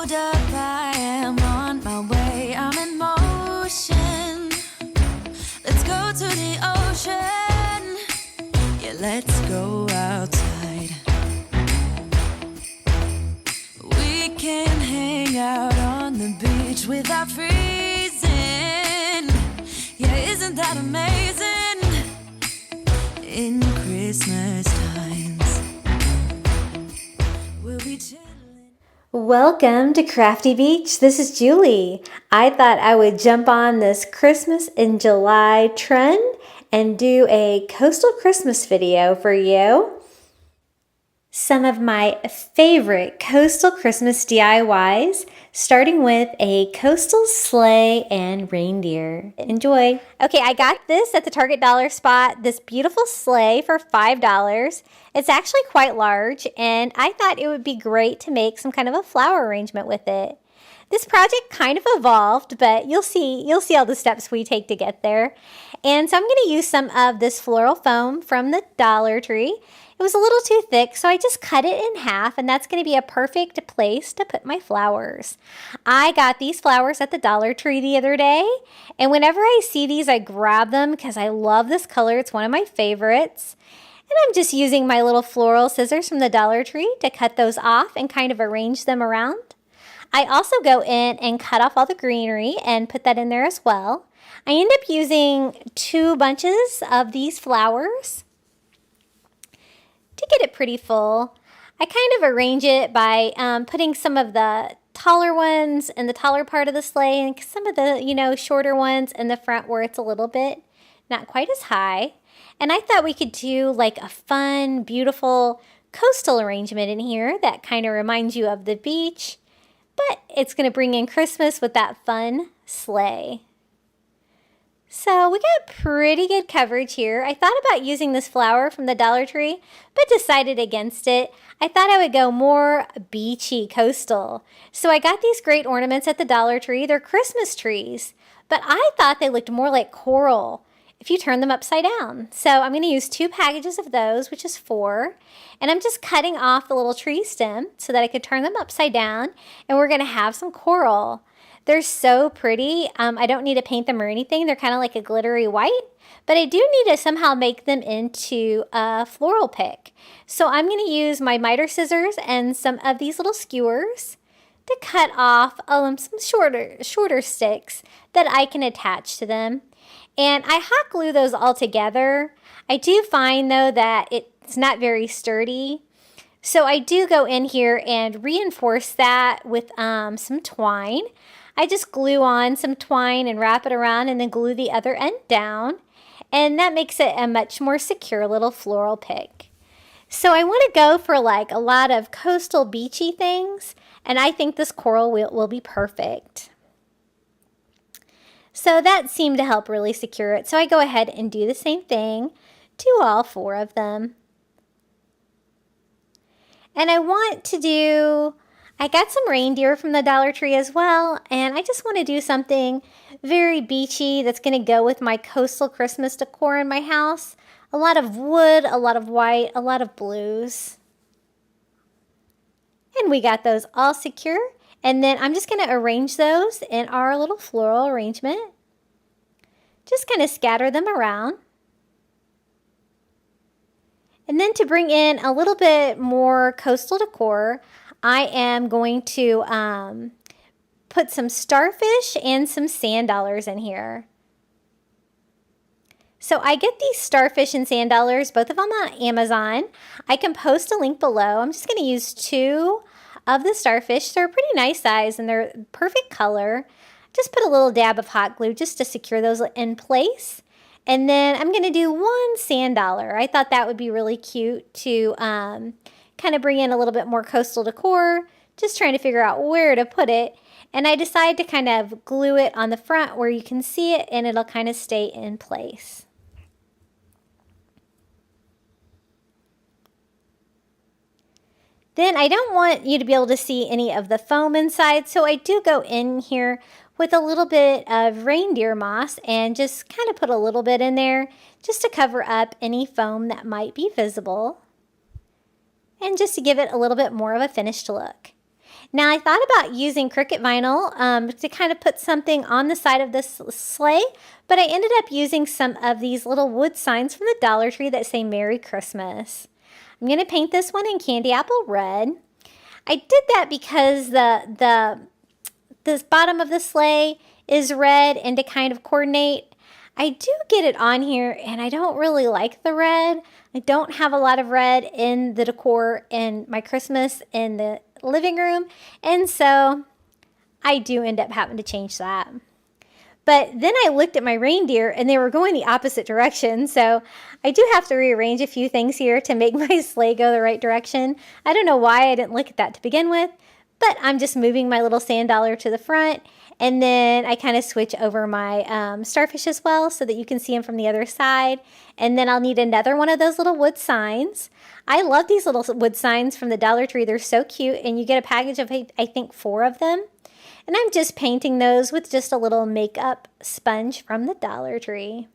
hold up, I am on my way, I'm in motion. Let's go to the ocean. Yeah, let's go outside. We can hang out on the beach without freezing. Yeah, isn't that amazing? In Christmas times, we'll be chilling. Welcome to Crafty Beach. This is Julie. I thought I would jump on this Christmas in July trend and do a coastal Christmas video for you. Some of my favorite coastal Christmas DIYs, starting with a coastal sleigh and reindeer. Enjoy. Okay, I got this at the Target dollar spot, this beautiful sleigh for $5. It's actually quite large, and I thought it would be great to make some kind of a flower arrangement with it. This project kind of evolved, but you'll see all the steps we take to get there. And so I'm going to use some of this floral foam from the Dollar Tree. It was a little too thick, so I just cut it in half, and that's going to be a perfect place to put my flowers. I got these flowers at the Dollar Tree the other day, and whenever I see these, I grab them because I love this color. It's one of my favorites. And I'm just using my little floral scissors from the Dollar Tree to cut those off and kind of arrange them around. I also go in and cut off all the greenery and put that in there as well. I end up using 2 bunches of these flowers to get it pretty full. I kind of arrange it by putting some of the taller ones in the taller part of the sleigh and some of the, shorter ones in the front where it's a little bit not quite as high. And I thought we could do like a fun, beautiful coastal arrangement in here that kind of reminds you of the beach, but it's going to bring in Christmas with that fun sleigh. So we got pretty good coverage here. I thought about using this flower from the Dollar Tree, but decided against it. I thought I would go more beachy coastal. So I got these great ornaments at the Dollar Tree. They're Christmas trees, but I thought they looked more like coral if you turn them upside down. So I'm going to use 2 packages of those, which is 4. And I'm just cutting off the little tree stem so that I could turn them upside down. And we're going to have some coral. They're so pretty. I don't need to paint them or anything. They're kind of like a glittery white, but I do need to somehow make them into a floral pick. So I'm going to use my miter scissors and some of these little skewers to cut off some shorter sticks that I can attach to them. And I hot glue those all together. I do find though that it's not very sturdy. So I do go in here and reinforce that with some twine. I just glue on some twine and wrap it around and then glue the other end down. And that makes it a much more secure little floral pick. So I want to go for like a lot of coastal beachy things. And I think this coral will be perfect. So that seemed to help really secure it. So I go ahead and do the same thing to all 4 of them. And I got some reindeer from the Dollar Tree as well, and I just want to do something very beachy that's going to go with my coastal Christmas decor in my house. A lot of wood, a lot of white, a lot of blues. And we got those all secure, and then I'm just going to arrange those in our little floral arrangement. Just kind of scatter them around. And then to bring in a little bit more coastal decor, I am going to put some starfish and some sand dollars in here. So I get these starfish and sand dollars, both of them on Amazon. I can post a link below. I'm just going to use 2 of the starfish. They're a pretty nice size and they're perfect color. Just put a little dab of hot glue just to secure those in place. And then I'm going to do 1 sand dollar. I thought that would be really cute to kind of bring in a little bit more coastal decor, just trying to figure out where to put it. And I decided to kind of glue it on the front where you can see it and it'll kind of stay in place. Then I don't want you to be able to see any of the foam inside, so I do go in here with a little bit of reindeer moss and just kind of put a little bit in there just to cover up any foam that might be visible. And just to give it a little bit more of a finished look. Now I thought about using Cricut vinyl to kind of put something on the side of this sleigh, but I ended up using some of these little wood signs from the Dollar Tree that say Merry Christmas. I'm going to paint this one in candy apple red. I did that because this bottom of the sleigh is red, and to kind of coordinate, I do get it on here and I don't really like the red. I don't have a lot of red in the decor in my Christmas in the living room, and so I do end up having to change that. But then I looked at my reindeer and they were going the opposite direction, so I do have to rearrange a few things here to make my sleigh go the right direction. I don't know why I didn't look at that to begin with, but I'm just moving my little sand dollar to the front, and then I kind of switch over my starfish as well so that you can see them from the other side. And then I'll need another one of those little wood signs. I love these little wood signs from the Dollar Tree. They're so cute, and you get a package of, I think, 4 of them. And I'm just painting those with just a little makeup sponge from the Dollar Tree.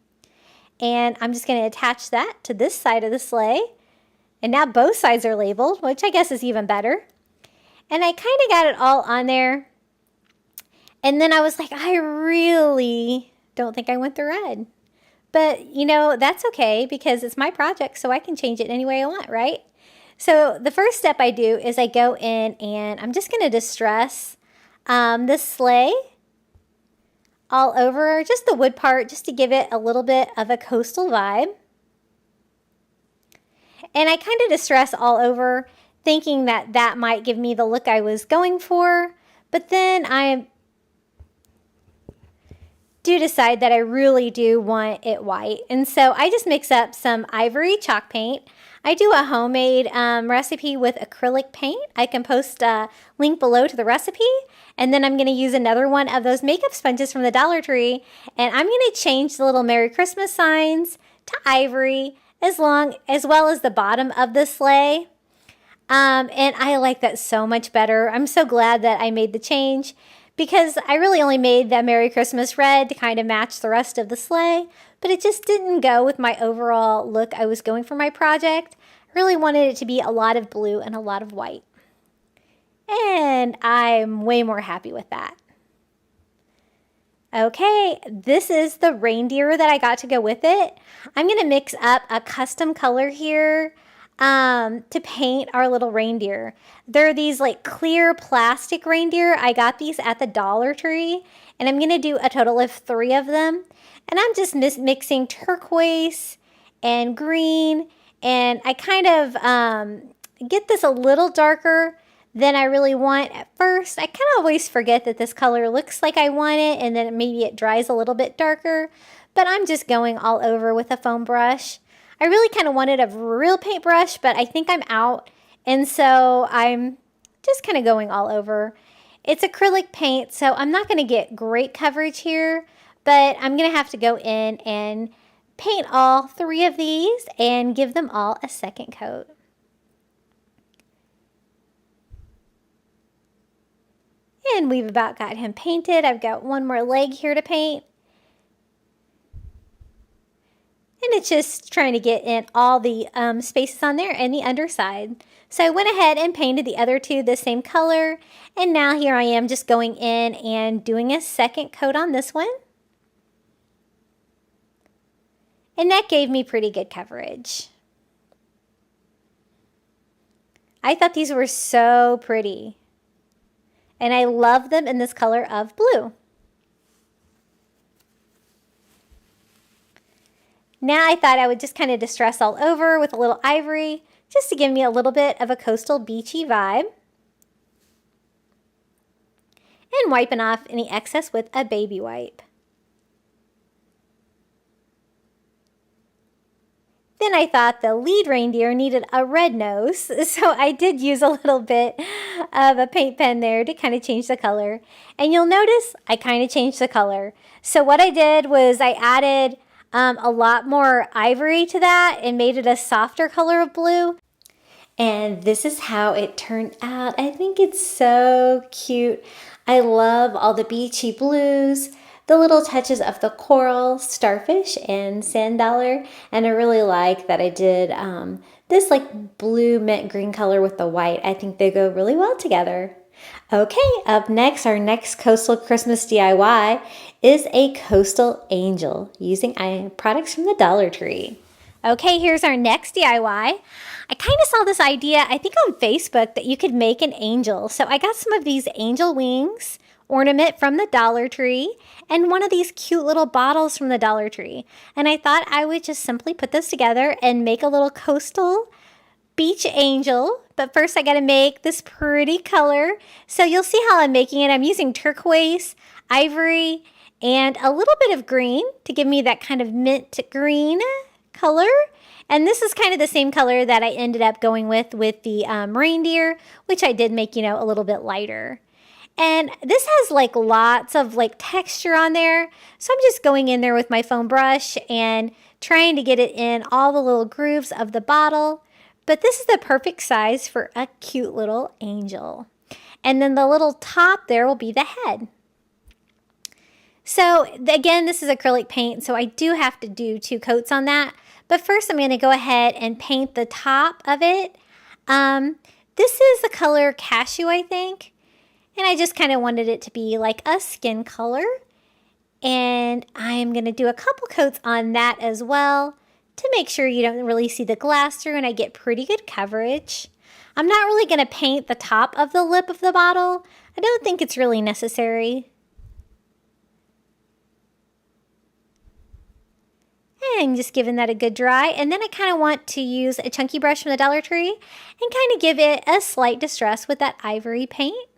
And I'm just going to attach that to this side of the sleigh. And now both sides are labeled, which I guess is even better. And I kind of got it all on there. And then I was like, I really don't think I want the red. But, you know, that's okay because it's my project, so I can change it any way I want, right? So the first step I do is I go in and I'm just going to distress this sleigh all over, just the wood part, just to give it a little bit of a coastal vibe. And I kind of distress all over, thinking that that might give me the look I was going for. But then I do decide that I really do want it white. And so I just mix up some ivory chalk paint. I do a homemade recipe with acrylic paint. I can post a link below to the recipe. And then I'm going to use another one of those makeup sponges from the Dollar Tree. And I'm going to change the little Merry Christmas signs to ivory as well as the bottom of the sleigh. And I like that so much better. I'm so glad that I made the change, because I really only made that Merry Christmas red to kind of match the rest of the sleigh, but it just didn't go with my overall look I was going for my project. I really wanted it to be a lot of blue and a lot of white. And I'm way more happy with that. Okay, this is the reindeer that I got to go with it. I'm going to mix up a custom color here to paint our little reindeer. They're these like clear plastic reindeer. I got these at the Dollar Tree, and I'm going to do a total of 3 of them. And I'm just mixing turquoise and green, and I kind of get this a little darker than I really want at first. I kind of always forget that this color looks like I want it, and then maybe it dries a little bit darker, but I'm just going all over with a foam brush. I really kind of wanted a real paintbrush, but I think I'm out, and so I'm just kind of going all over. It's acrylic paint, so I'm not going to get great coverage here, but I'm going to have to go in and paint all 3 of these and give them all a second coat. And we've about got him painted. I've got one more leg here to paint. And it's just trying to get in all the spaces on there and the underside. So I went ahead and painted the other 2 the same color. And now here I am just going in and doing a second coat on this one. And that gave me pretty good coverage. I thought these were so pretty. And I love them in this color of blue. Now I thought I would just kind of distress all over with a little ivory, just to give me a little bit of a coastal beachy vibe. And wiping off any excess with a baby wipe. Then I thought the lead reindeer needed a red nose, so I did use a little bit of a paint pen there to kind of change the color. And you'll notice I kind of changed the color. So what I did was I added a lot more ivory to that and made it a softer color of blue. And this is how it turned out. I think it's so cute. I love all the beachy blues, the little touches of the coral, starfish, and sand dollar. And I really like that I did this like blue mint green color with the white. I think they go really well together. Okay, up next, our next coastal Christmas DIY is a coastal angel using products from the Dollar Tree. Okay, here's our next DIY. I kind of saw this idea, I think on Facebook, that you could make an angel. So I got some of these angel wings ornament from the Dollar Tree and one of these cute little bottles from the Dollar Tree. And I thought I would just simply put this together and make a little coastal beach angel. But first I got to make this pretty color. So you'll see how I'm making it. I'm using turquoise, ivory, and a little bit of green to give me that kind of mint green color. And this is kind of the same color that I ended up going with the reindeer, which I did make, a little bit lighter. And this has like lots of like texture on there. So I'm just going in there with my foam brush and trying to get it in all the little grooves of the bottle. But this is the perfect size for a cute little angel. And then the little top there will be the head. So again, this is acrylic paint, so I do have to do 2 coats on that. But first I'm going to go ahead and paint the top of it. This is the color cashew, I think. And I just kind of wanted it to be like a skin color. And I'm going to do a couple coats on that as well to make sure you don't really see the glass through and I get pretty good coverage. I'm not really going to paint the top of the lip of the bottle. I don't think it's really necessary. And just giving that a good dry. And then I kind of want to use a chunky brush from the Dollar Tree and kind of give it a slight distress with that ivory paint,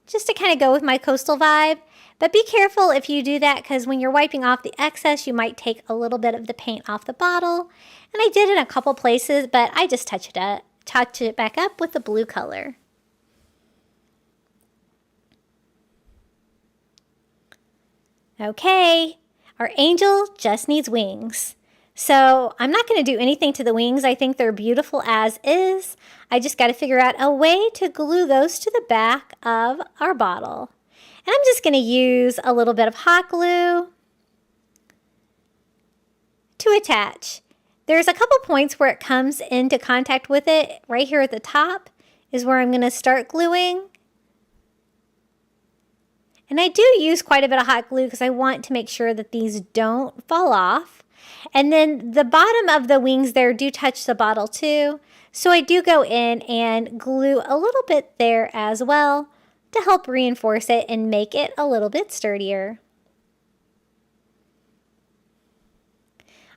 just to kind of go with my coastal vibe. But be careful if you do that, because when you're wiping off the excess, you might take a little bit of the paint off the bottle. And I did in a couple places, but I just touch it back up with the blue color. Okay, our angel just needs wings. So I'm not going to do anything to the wings. I think they're beautiful as is. I just got to figure out a way to glue those to the back of our bottle. And I'm just going to use a little bit of hot glue to attach. There's a couple points where it comes into contact with it. Right here at the top is where I'm going to start gluing. And I do use quite a bit of hot glue because I want to make sure that these don't fall off. And then the bottom of the wings there do touch the bottle too. So I do go in and glue a little bit there as well to help reinforce it and make it a little bit sturdier.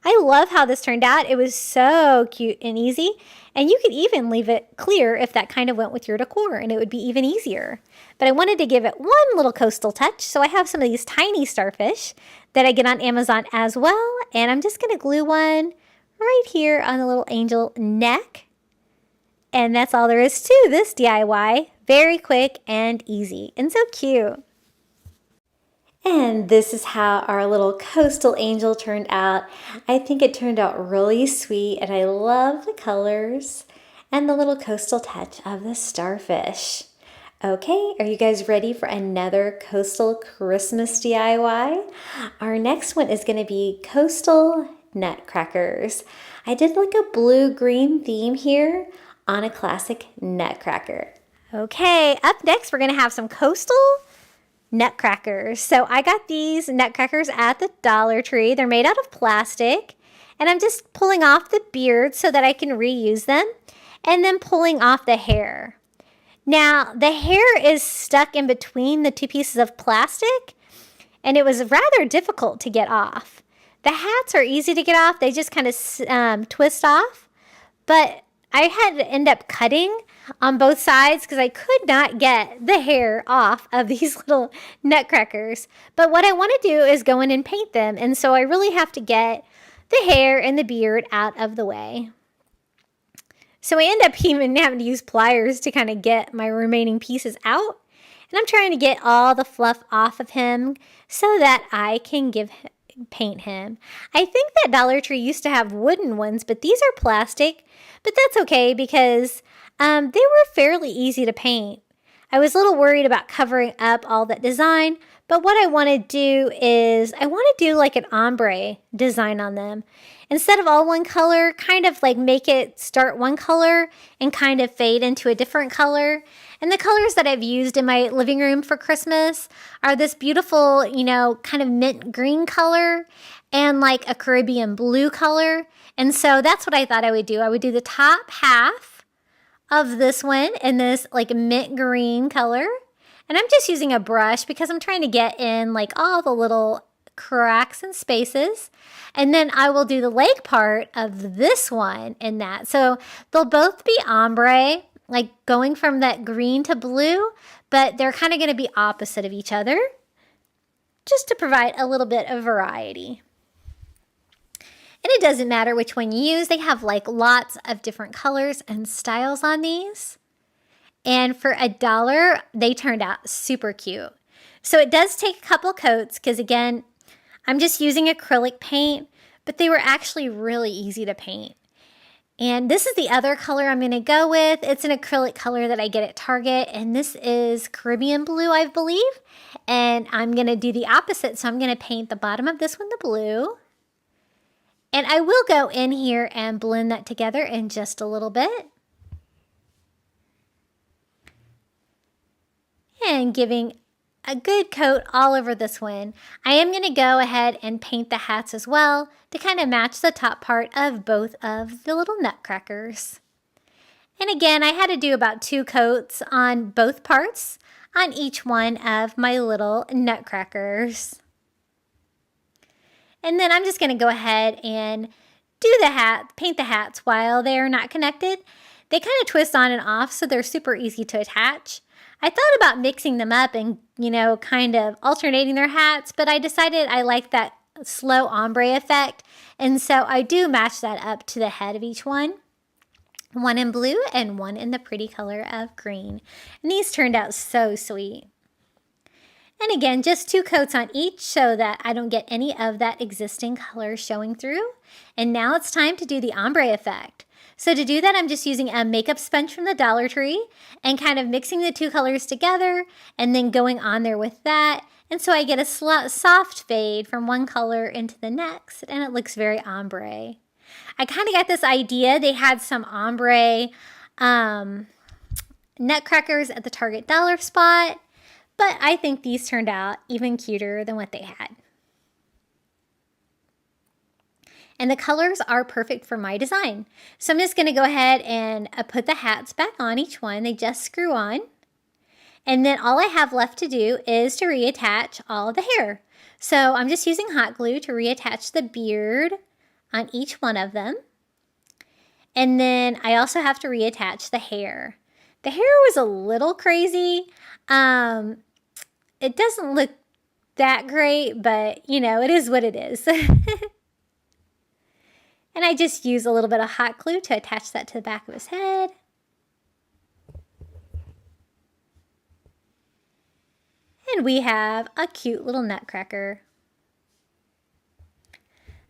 I love how this turned out. It was so cute and easy. And you could even leave it clear if that kind of went with your decor and it would be even easier. But I wanted to give it one little coastal touch. So I have some of these tiny starfish that I get on Amazon as well. And I'm just going to glue one right here on the little angel neck. And that's all there is to this DIY. Very quick and easy and so cute. And this is how our little coastal angel turned out. I think it turned out really sweet and I love the colors and the little coastal touch of the starfish. Okay, are you guys ready for another coastal Christmas DIY? Our next one is going to be coastal nutcrackers. I did like a blue-green theme here on a classic nutcracker. Okay, up next we're going to have some coastal nutcrackers. So I got these nutcrackers at the Dollar Tree. They're made out of plastic. And I'm just pulling off the beard so that I can reuse them. And then pulling off the hair. Now, the hair is stuck in between the 2 pieces of plastic. And it was rather difficult to get off. The hats are easy to get off. They just kind of twist off. But I had to end up cutting on both sides because I could not get the hair off of these little nutcrackers. But what I want to do is go in and paint them. And so I really have to get the hair and the beard out of the way. So I end up even having to use pliers to kind of get my remaining pieces out. And I'm trying to get all the fluff off of him so that I can paint him. I think that Dollar Tree used to have wooden ones, but these are plastic. But that's okay because they were fairly easy to paint. I was a little worried about covering up all that design, but what I want to do is I want to do like an ombre design on them. Instead of all one color, kind of like make it start one color and kind of fade into a different color. And the colors that I've used in my living room for Christmas are this beautiful, you know, kind of mint green color and like a Caribbean blue color. And so that's what I thought I would do. I would do the top half of this one in this like mint green color. And I'm just using a brush because I'm trying to get in like all the little cracks and spaces. And then I will do the leg part of this one in that. So they'll both be ombre, like going from that green to blue, but they're kind of going to be opposite of each other just to provide a little bit of variety. And it doesn't matter which one you use. They have like lots of different colors and styles on these. And for $1, they turned out super cute. So it does take a couple coats because, again, I'm just using acrylic paint, but they were actually really easy to paint. And this is the other color I'm going to go with. It's an acrylic color that I get at Target, and this is Caribbean blue, I believe. And I'm going to do the opposite, so I'm going to paint the bottom of this one the blue. And I will go in here and blend that together in just a little bit. And giving a good coat all over this one. I am going to go ahead and paint the hats as well to kind of match the top part of both of the little nutcrackers. And again, I had to do about 2 coats on both parts on each one of my little nutcrackers. And then I'm just going to go ahead and do the hat, paint the hats while they're not connected. They kind of twist on and off, so they're super easy to attach. I thought about mixing them up and, you know, kind of alternating their hats, but I decided I like that slow ombre effect. And so I do match that up to the head of each one. One in blue and one in the pretty color of green. And these turned out so sweet. And again, just 2 coats on each so that I don't get any of that existing color showing through. And now it's time to do the ombre effect. So to do that, I'm just using a makeup sponge from the Dollar Tree and kind of mixing the 2 colors together and then going on there with that. And so I get a soft fade from one color into the next, and it looks very ombre. I kind of got this idea. They had some ombre nutcrackers at the Target dollar spot, but I think these turned out even cuter than what they had. And the colors are perfect for my design. So I'm just going to go ahead and put the hats back on each one. They just screw on. And then all I have left to do is to reattach all of the hair. So I'm just using hot glue to reattach the beard on each one of them. And then I also have to reattach the hair. The hair was a little crazy. It doesn't look that great, but you know, it is what it is. And I just use a little bit of hot glue to attach that to the back of his head. And we have a cute little nutcracker.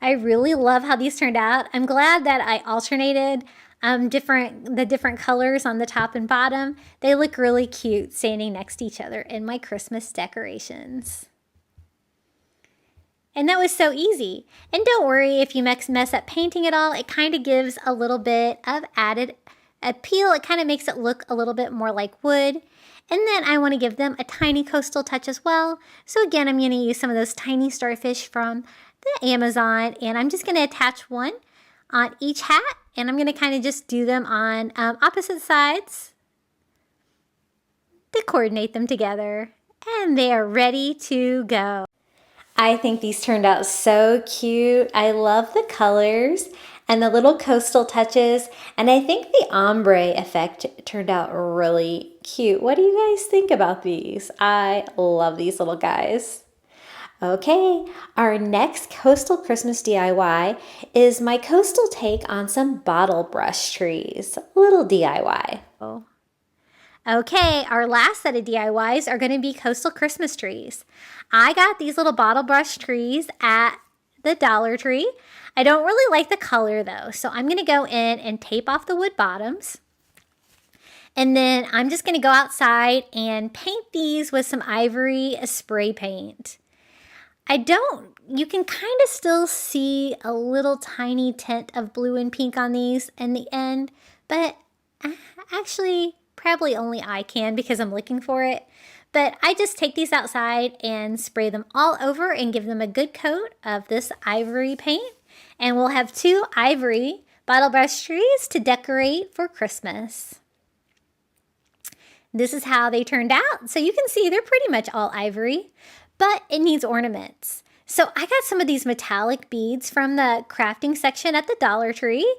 I really love how these turned out. I'm glad that I alternated the different colors on the top and bottom. They look really cute standing next to each other in my Christmas decorations. And that was so easy. And don't worry if you mess up painting at all. It kind of gives a little bit of added appeal. It kind of makes it look a little bit more like wood. And then I want to give them a tiny coastal touch as well. So again, I'm going to use some of those tiny starfish from the Amazon. And I'm just going to attach one on each hat. And I'm going to kind of just do them on opposite sides to coordinate them together. And they are ready to go. I think these turned out so cute. I love the colors and the little coastal touches. And I think the ombre effect turned out really cute. What do you guys think about these? I love these little guys. Okay, our next coastal Christmas DIY is my coastal take on some bottle brush trees. A little DIY. Oh. Okay, our last set of DIYs are going to be coastal Christmas trees. I got these little bottle brush trees at the Dollar Tree. I don't really like the color though, so I'm going to go in and tape off the wood bottoms. And then I'm just going to go outside and paint these with some ivory spray paint. You can kind of still see a little tiny tint of blue and pink on these in the end, but actually Probably only I can because I'm looking for it. But I just take these outside and spray them all over and give them a good coat of this ivory paint. And we'll have 2 ivory bottle brush trees to decorate for Christmas. This is how they turned out. So you can see they're pretty much all ivory, but it needs ornaments. So I got some of these metallic beads from the crafting section at the Dollar Tree.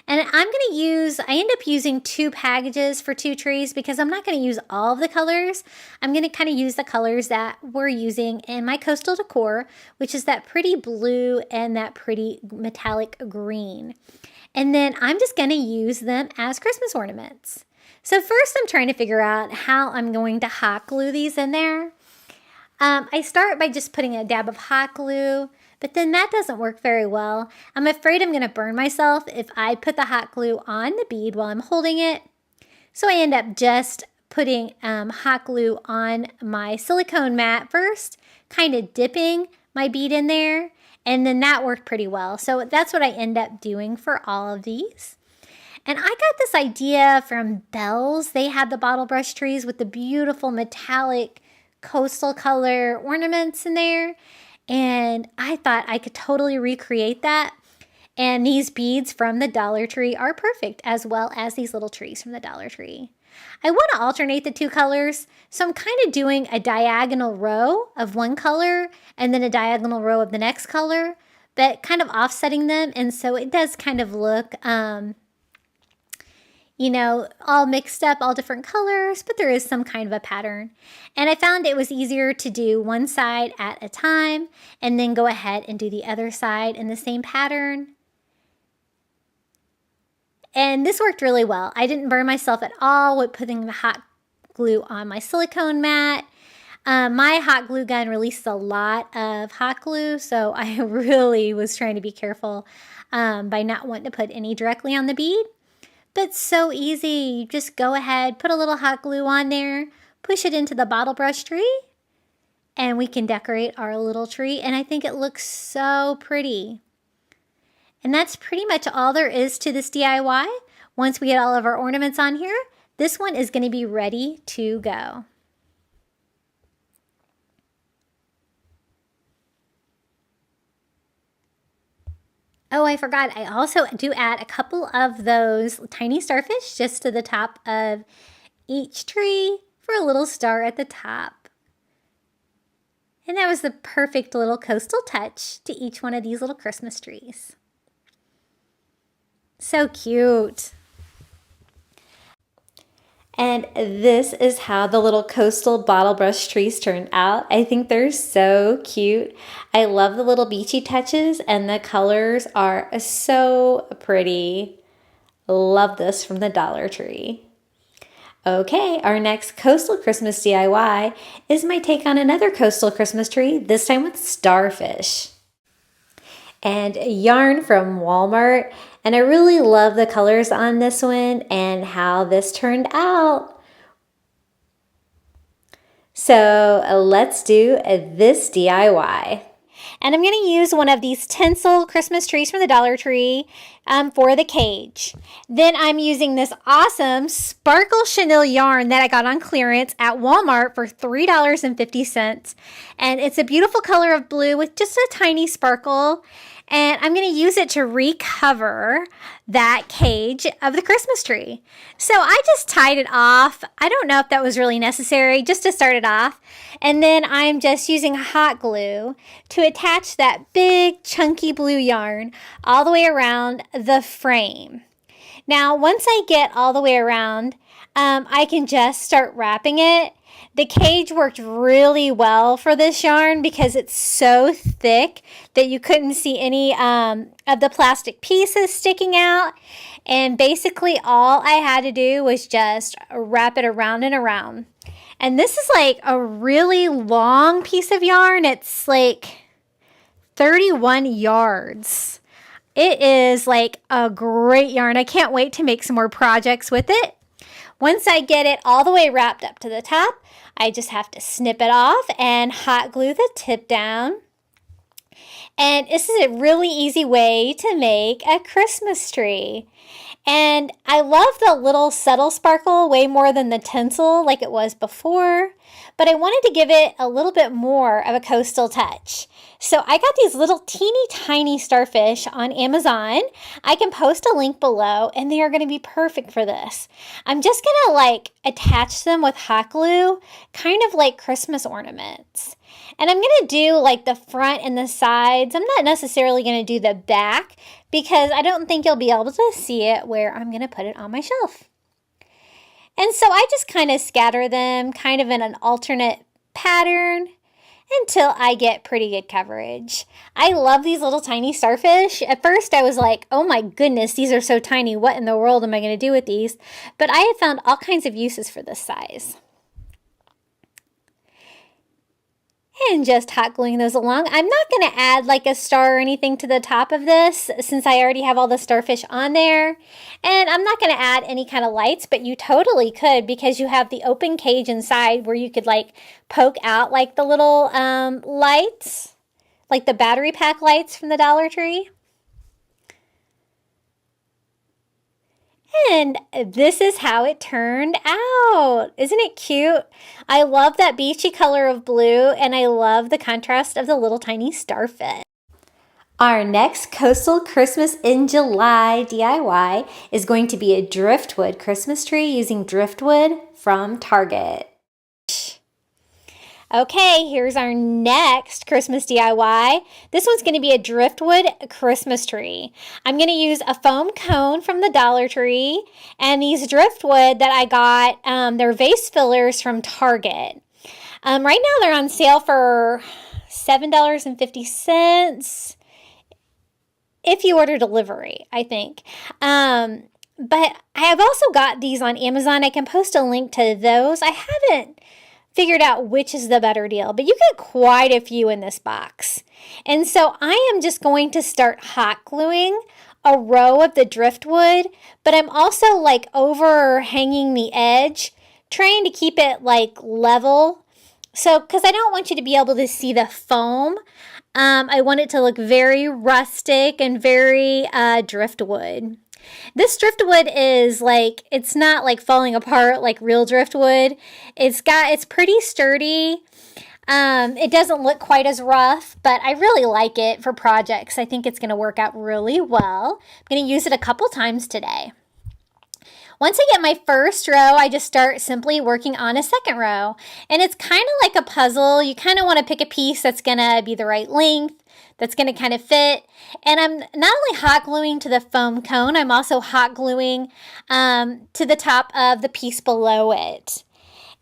And I end up using 2 packages for 2 trees because I'm not going to use all of the colors. I'm going to kind of use the colors that we're using in my coastal decor, which is that pretty blue and that pretty metallic green. And then I'm just going to use them as Christmas ornaments. So first I'm trying to figure out how I'm going to hot glue these in there. I start by just putting a dab of hot glue, but then that doesn't work very well. I'm afraid I'm going to burn myself if I put the hot glue on the bead while I'm holding it. So I end up just putting hot glue on my silicone mat first, kind of dipping my bead in there, and then that worked pretty well. So that's what I end up doing for all of these. And I got this idea from Belle's. They had the bottle brush trees with the beautiful metallic coastal color ornaments in there. And I thought I could totally recreate that. And these beads from the Dollar Tree are perfect, as well as these little trees from the Dollar Tree. I want to alternate the 2 colors, so I'm kind of doing a diagonal row of one color and then a diagonal row of the next color, but kind of offsetting them. And so it does kind of look all mixed up, all different colors, but there is some kind of a pattern. And I found it was easier to do one side at a time and then go ahead and do the other side in the same pattern. And this worked really well. I didn't burn myself at all with putting the hot glue on my silicone mat. My hot glue gun released a lot of hot glue, so I really was trying to be careful by not wanting to put any directly on the bead. But so easy. You just go ahead, put a little hot glue on there, push it into the bottle brush tree, and we can decorate our little tree. And I think it looks so pretty. And that's pretty much all there is to this DIY. Once we get all of our ornaments on here, this one is going to be ready to go. Oh, I forgot. I also do add a couple of those tiny starfish just to the top of each tree for a little star at the top. And that was the perfect little coastal touch to each one of these little Christmas trees. So cute. And this is how the little coastal bottle brush trees turned out. I think they're so cute. I love the little beachy touches and the colors are so pretty. Love this from the Dollar Tree. Okay, our next coastal Christmas DIY is my take on another coastal Christmas tree, this time with Starfish. And yarn from Walmart. And I really love the colors on this one and how this turned out. So let's do this DIY. And I'm going to use one of these tinsel Christmas trees from the Dollar Tree for the cage. Then I'm using this awesome sparkle chenille yarn that I got on clearance at Walmart for $3.50. And it's a beautiful color of blue with just a tiny sparkle. And I'm going to use it to recover that cage of the Christmas tree. So I just tied it off. I don't know if that was really necessary, just to start it off. And then I'm just using hot glue to attach that big chunky blue yarn all the way around the frame. Now, once I get all the way around, I can just start wrapping it. The cage worked really well for this yarn because it's so thick that you couldn't see any of the plastic pieces sticking out. And basically all I had to do was just wrap it around and around. And this is like a really long piece of yarn. It's like 31 yards. It is like a great yarn. I can't wait to make some more projects with it. Once I get it all the way wrapped up to the top, I just have to snip it off and hot glue the tip down. And this is a really easy way to make a Christmas tree. And I love the little subtle sparkle way more than the tinsel like it was before, but I wanted to give it a little bit more of a coastal touch. So I got these little teeny tiny starfish on Amazon. I can post a link below and they are going to be perfect for this. I'm just going to like attach them with hot glue, kind of like Christmas ornaments. And I'm going to do like the front and the sides. I'm not necessarily going to do the back because I don't think you'll be able to see it where I'm going to put it on my shelf. And so I just kind of scatter them kind of in an alternate pattern until I get pretty good coverage. I love these little tiny starfish. At first I was like, oh my goodness, these are so tiny. What in the world am I going to do with these? But I have found all kinds of uses for this size. And just hot gluing those along. I'm not going to add like a star or anything to the top of this since I already have all the starfish on there. And I'm not going to add any kind of lights, but you totally could because you have the open cage inside where you could like poke out like the little lights, like the battery pack lights from the Dollar Tree. And this is how it turned out. Isn't it cute? I love that beachy color of blue, and I love the contrast of the little tiny starfish. Our next coastal Christmas in July DIY is going to be a driftwood Christmas tree using driftwood from Target. Okay, here's our next Christmas DIY. This one's going to be a driftwood Christmas tree. I'm going to use a foam cone from the Dollar Tree and these driftwood that I got, they're vase fillers from Target. Right now they're on sale for $7.50 if you order delivery, I think. But I have also got these on Amazon. I can post a link to those. I haven't figured out which is the better deal, but you get quite a few in this box. And so I am just going to start hot gluing a row of the driftwood, but I'm also like overhanging the edge, trying to keep it like level. So, because I don't want you to be able to see the foam, I want it to look very rustic and very driftwood. This driftwood is like, it's not like falling apart like real driftwood. It's pretty sturdy. It doesn't look quite as rough, but I really like it for projects. I think it's going to work out really well. I'm going to use it a couple times today. Once I get my first row, I just start simply working on a second row. And it's kind of like a puzzle. You kind of want to pick a piece that's going to be the right length, that's going to kind of fit. And I'm not only hot gluing to the foam cone, I'm also hot gluing to the top of the piece below it.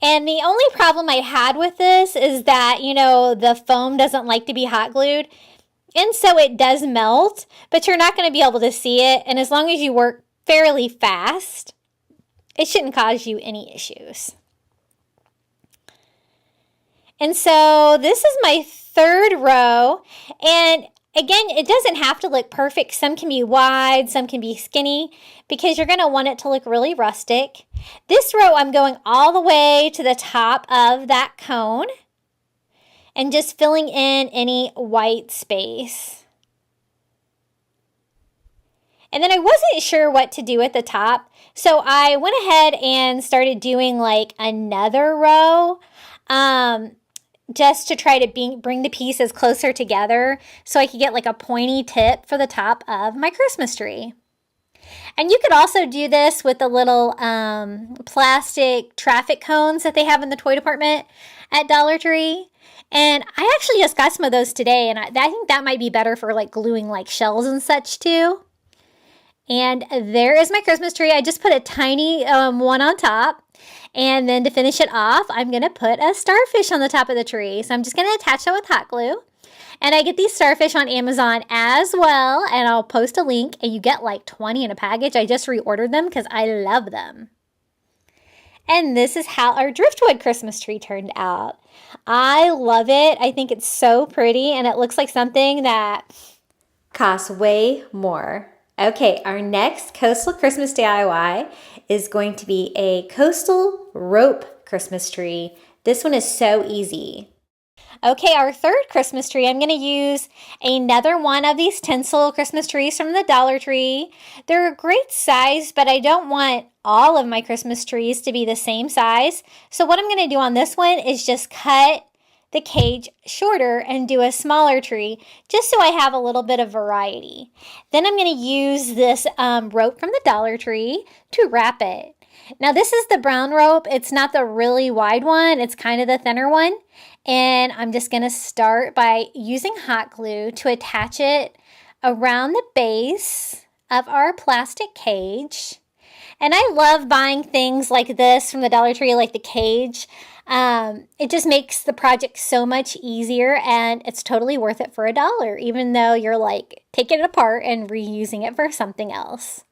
And the only problem I had with this is that, you know, the foam doesn't like to be hot glued. And so it does melt, but you're not going to be able to see it. And as long as you work fairly fast, it shouldn't cause you any issues. And so this is my third row. And again, it doesn't have to look perfect. Some can be wide, some can be skinny, because you're going to want it to look really rustic. This row, I'm going all the way to the top of that cone and just filling in any white space. And then I wasn't sure what to do at the top, so I went ahead and started doing like another row just to try to bring the pieces closer together so I could get like a pointy tip for the top of my Christmas tree. And you could also do this with the little plastic traffic cones that they have in the toy department at Dollar Tree. And I actually just got some of those today, and I think that might be better for like gluing like shells and such too. And there is my Christmas tree. I just put a tiny one on top. And then to finish it off, I'm going to put a starfish on the top of the tree. So I'm just going to attach that with hot glue. And I get these starfish on Amazon as well. And I'll post a link. And you get like 20 in a package. I just reordered them because I love them. And this is how our driftwood Christmas tree turned out. I love it. I think it's so pretty. And it looks like something that costs way more. Okay, our next coastal Christmas DIY is going to be a coastal rope Christmas tree. This one is so easy. Okay, our third Christmas tree, I'm going to use another one of these tinsel Christmas trees from the Dollar Tree. They're a great size, but I don't want all of my Christmas trees to be the same size. So what I'm going to do on this one is just cut the cage shorter and do a smaller tree, just so I have a little bit of variety. Then I'm going to use this rope from the Dollar Tree to wrap it. Now this is the brown rope. It's not the really wide one. It's kind of the thinner one. And I'm just going to start by using hot glue to attach it around the base of our plastic cage. And I love buying things like this from the Dollar Tree, like the cage. It just makes the project so much easier, and it's totally worth it for $1, even though you're like taking it apart and reusing it for something else.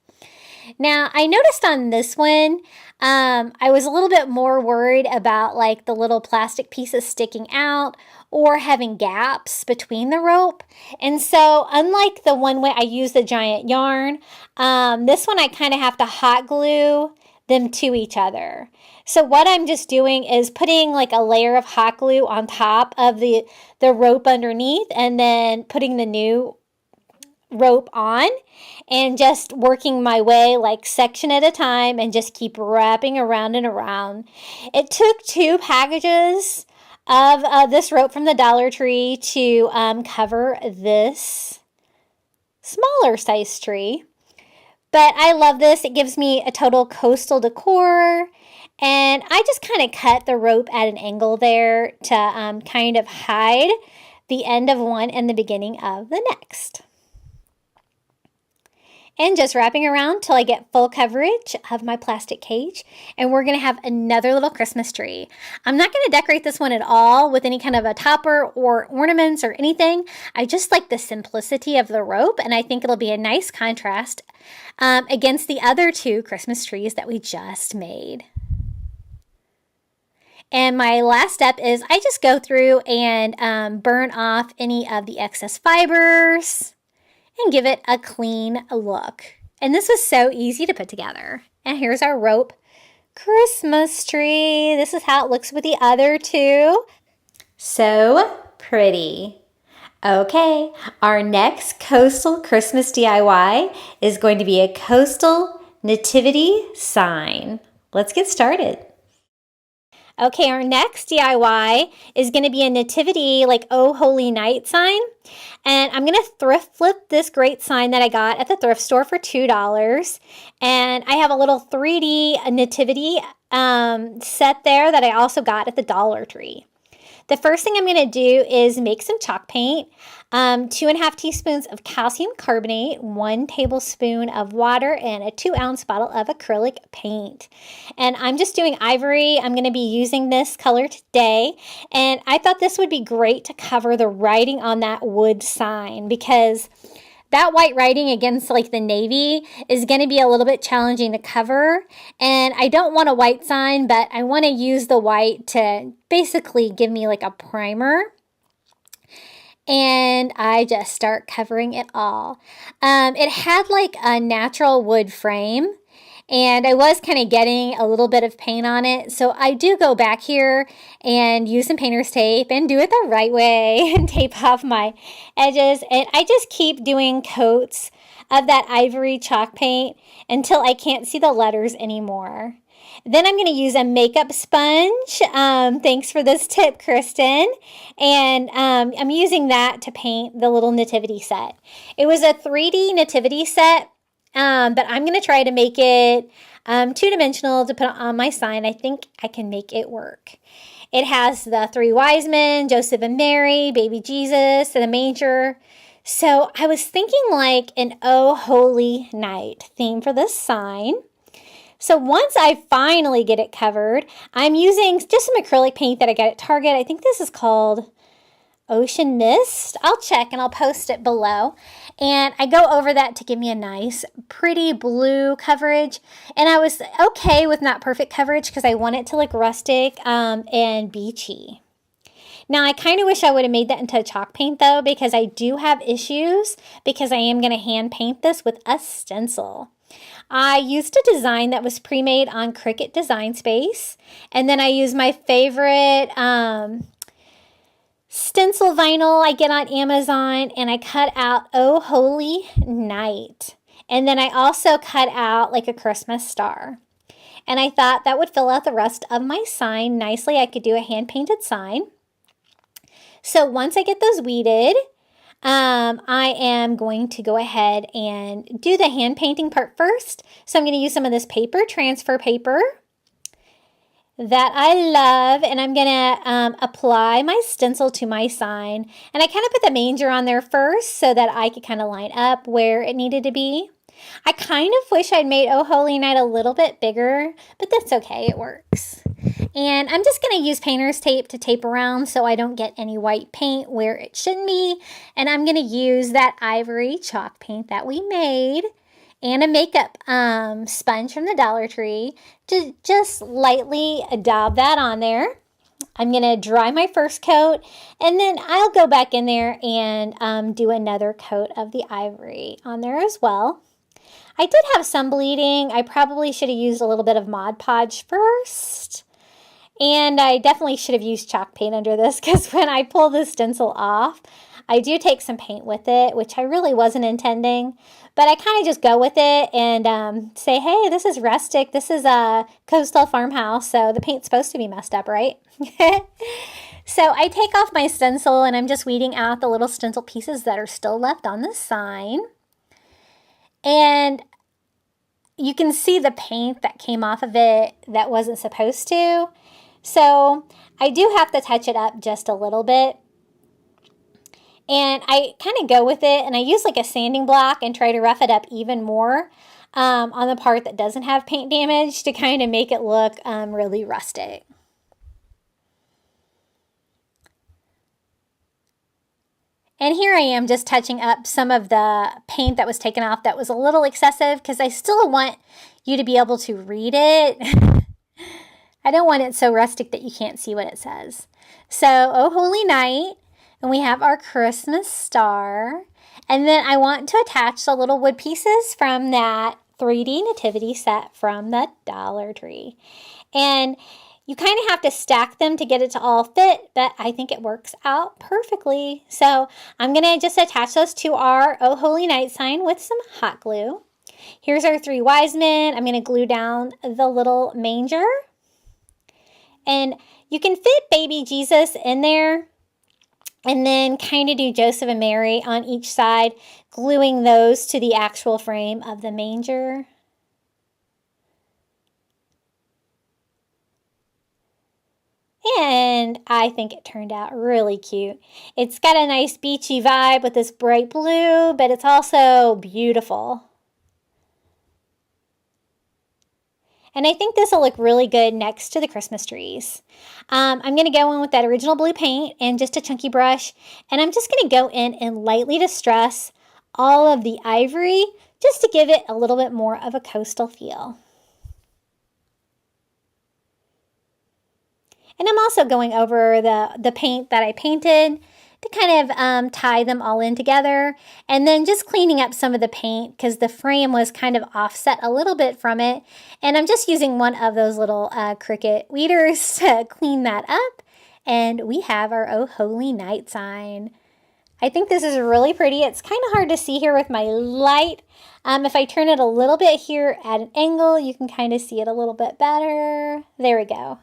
Now, I noticed on this one, I was a little bit more worried about like the little plastic pieces sticking out or having gaps between the rope. And so unlike the one way I use the giant yarn, this one I kind of have to hot glue them to each other. So what I'm just doing is putting like a layer of hot glue on top of the rope underneath, and then putting the new rope on and just working my way like section at a time and just keep wrapping around and around. It took 2 packages of this rope from the Dollar Tree to cover this smaller size tree. But I love this. It gives me a total coastal decor. And I just kind of cut the rope at an angle there to kind of hide the end of one and the beginning of the next. And just wrapping around till I get full coverage of my plastic cage. And we're going to have another little Christmas tree. I'm not going to decorate this one at all with any kind of a topper or ornaments or anything. I just like the simplicity of the rope, and I think it'll be a nice contrast against the other 2 Christmas trees that we just made. And my last step is I just go through and burn off any of the excess fibers and give it a clean look. And this was so easy to put together. And here's our rope Christmas tree. This is how it looks with the other 2. So pretty. Okay, our next coastal Christmas DIY is going to be a coastal nativity sign. Let's get started. Okay, our next DIY is going to be a nativity, like Oh Holy Night sign. And I'm going to thrift flip this great sign that I got at the thrift store for $2. And I have a little 3D nativity set there that I also got at the Dollar Tree. The first thing I'm going to do is make some chalk paint, 2.5 teaspoons of calcium carbonate, 1 tablespoon of water, and a 2-ounce bottle of acrylic paint. And I'm just doing ivory. I'm going to be using this color today. And I thought this would be great to cover the writing on that wood sign, because that white writing against like the navy is going to be a little bit challenging to cover. And I don't want a white sign, but I want to use the white to basically give me like a primer. And I just start covering it all. It had like a natural wood frame, and I was kind of getting a little bit of paint on it. So I do go back here and use some painter's tape and do it the right way and tape off my edges. And I just keep doing coats of that ivory chalk paint until I can't see the letters anymore. Then I'm going to use a makeup sponge. Thanks for this tip, Kristen. And I'm using that to paint the little nativity set. It was a 3D nativity set. But I'm going to try to make it 2-dimensional to put on my sign. I think I can make it work. It has the 3 wise men, Joseph and Mary, baby Jesus, and the manger. So I was thinking like an Oh Holy Night theme for this sign. So once I finally get it covered, I'm using just some acrylic paint that I got at Target. I think this is called Ocean Mist. I'll check and I'll post it below. And I go over that to give me a nice, pretty blue coverage. And I was okay with not perfect coverage because I want it to look rustic and beachy. Now, I kind of wish I would have made that into a chalk paint though, because I do have issues because I am going to hand paint this with a stencil. I used a design that was pre-made on Cricut Design Space. And then I used my favorite stencil vinyl I get on Amazon, and I cut out Oh Holy Night. And then I also cut out like a Christmas star. And I thought that would fill out the rest of my sign nicely. I could do a hand-painted sign. So once I get those weeded, I am going to go ahead and do the hand painting part first. So I'm going to use some of this paper, transfer paper that I love, and I'm going to apply my stencil to my sign. And I kind of put the manger on there first so that I could kind of line up where it needed to be. I kind of wish I'd made Oh Holy Night a little bit bigger, but that's okay, it works. And I'm just going to use painter's tape to tape around so I don't get any white paint where it shouldn't be. And I'm going to use that ivory chalk paint that we made and a makeup sponge from the Dollar Tree to just lightly dab that on there. I'm going to dry my first coat, and then I'll go back in there and do another coat of the ivory on there as well. I did have some bleeding. I probably should have used a little bit of Mod Podge first. And I definitely should have used chalk paint under this, because when I pull the stencil off, I do take some paint with it, which I really wasn't intending. But I kind of just go with it and say, hey, this is rustic. This is a coastal farmhouse, so the paint's supposed to be messed up, right? So I take off my stencil, and I'm just weeding out the little stencil pieces that are still left on the sign. And you can see the paint that came off of it that wasn't supposed to. So I do have to touch it up just a little bit. And I kind of go with it, and I use like a sanding block and try to rough it up even more on the part that doesn't have paint damage to kind of make it look really rustic. And here I am just touching up some of the paint that was taken off that was a little excessive, because I still want you to be able to read it. I don't want it so rustic that you can't see what it says. So, Oh Holy Night, and we have our Christmas star. And then I want to attach the little wood pieces from that 3D Nativity set from the Dollar Tree. And you kind of have to stack them to get it to all fit, but I think it works out perfectly. So I'm going to just attach those to our Oh Holy Night sign with some hot glue. Here's our 3 wise men. I'm going to glue down the little manger. And you can fit baby Jesus in there, and then kind of do Joseph and Mary on each side, gluing those to the actual frame of the manger. And I think it turned out really cute. It's got a nice beachy vibe with this bright blue, but it's also beautiful. And I think this will look really good next to the Christmas trees. I'm going to go in with that original blue paint and just a chunky brush. And I'm just going to go in and lightly distress all of the ivory just to give it a little bit more of a coastal feel. And I'm also going over the paint that I painted to kind of tie them all in together. And then just cleaning up some of the paint because the frame was kind of offset a little bit from it. And I'm just using one of those little Cricut weeders to clean that up. And we have our Oh Holy Night sign. I think this is really pretty. It's kind of hard to see here with my light. If I turn it a little bit here at an angle, you can kind of see it a little bit better. There we go.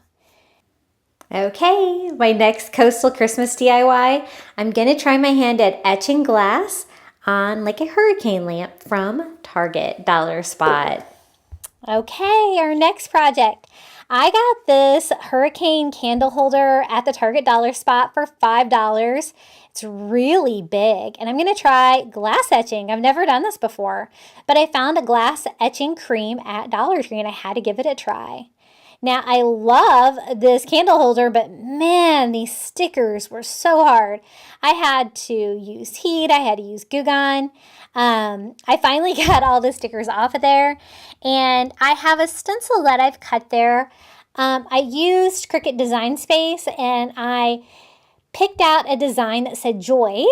Okay, my next coastal Christmas DIY, I'm going to try my hand at etching glass on like a hurricane lamp from Target Dollar Spot. Okay, our next project. I got this hurricane candle holder at the Target Dollar Spot for $5. It's really big, and I'm going to try glass etching. I've never done this before, but I found a glass etching cream at Dollar Tree, and I had to give it a try. Now, I love this candle holder, but man, these stickers were so hard. I had to use heat. I had to use Goo Gone. I finally got all the stickers off of there, and I have a stencil that I've cut there. I used Cricut Design Space, and I picked out a design that said Joy.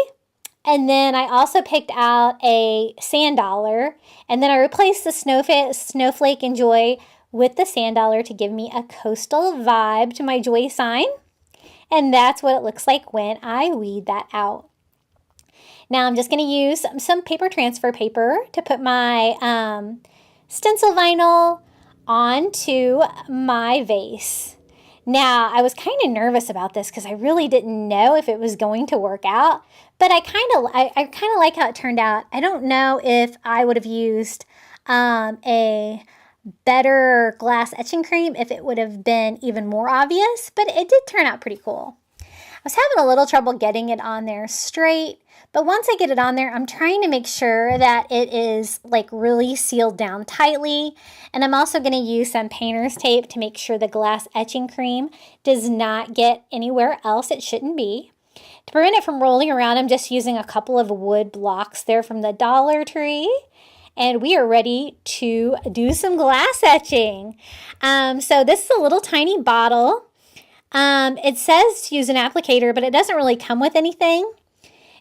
And then I also picked out a sand dollar, and then I replaced the snowflake and Joy with the sand dollar to give me a coastal vibe to my Joy sign. And that's what it looks like when I weed that out. Now I'm just going to use some paper transfer paper to put my stencil vinyl onto my vase. Now, I was kind of nervous about this because I really didn't know if it was going to work out, but I kind of like how it turned out. I don't know if I would have used a better glass etching cream if it would have been even more obvious, but it did turn out pretty cool. I was having a little trouble getting it on there straight, but once I get it on there, I'm trying to make sure that it is like really sealed down tightly. And I'm also going to use some painter's tape to make sure the glass etching cream does not get anywhere else it shouldn't be. To prevent it from rolling around, I'm just using a couple of wood blocks there from the Dollar Tree. And we are ready to do some glass etching. So this is a little tiny bottle. It says to use an applicator, but it doesn't really come with anything.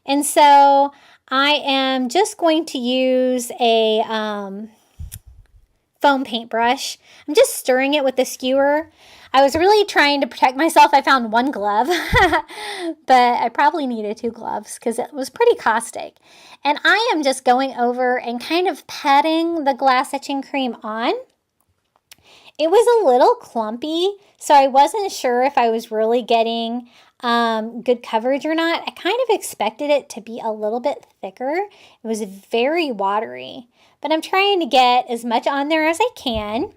And so I am just going to use a foam paintbrush. I'm just stirring it with the skewer. I was really trying to protect myself. I found one glove, but I probably needed 2 gloves because it was pretty caustic. And I am just going over and kind of patting the glass etching cream on. It was a little clumpy, so I wasn't sure if I was really getting good coverage or not. I kind of expected it to be a little bit thicker. It was very watery, but I'm trying to get as much on there as I can.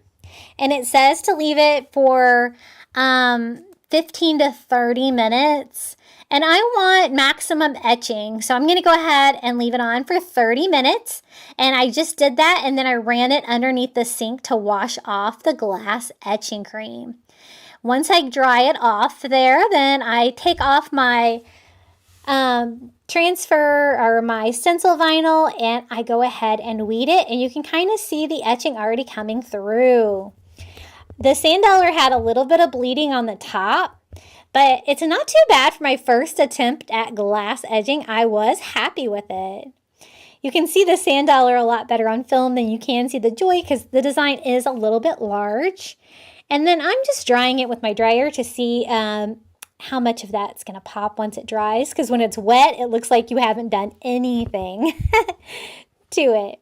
And it says to leave it for 15 to 30 minutes. And I want maximum etching, so I'm going to go ahead and leave it on for 30 minutes. And I just did that, and then I ran it underneath the sink to wash off the glass etching cream. Once I dry it off there, then I take off my transfer or my stencil vinyl, and I go ahead and weed it, and you can kind of see the etching already coming through. The sand dollar had a little bit of bleeding on the top, but it's not too bad for my first attempt at glass edging. I was happy with it. You can see the sand dollar a lot better on film than you can see the joy because the design is a little bit large. And then I'm just drying it with my dryer to see how much of that's going to pop once it dries, because when it's wet, it looks like you haven't done anything to it.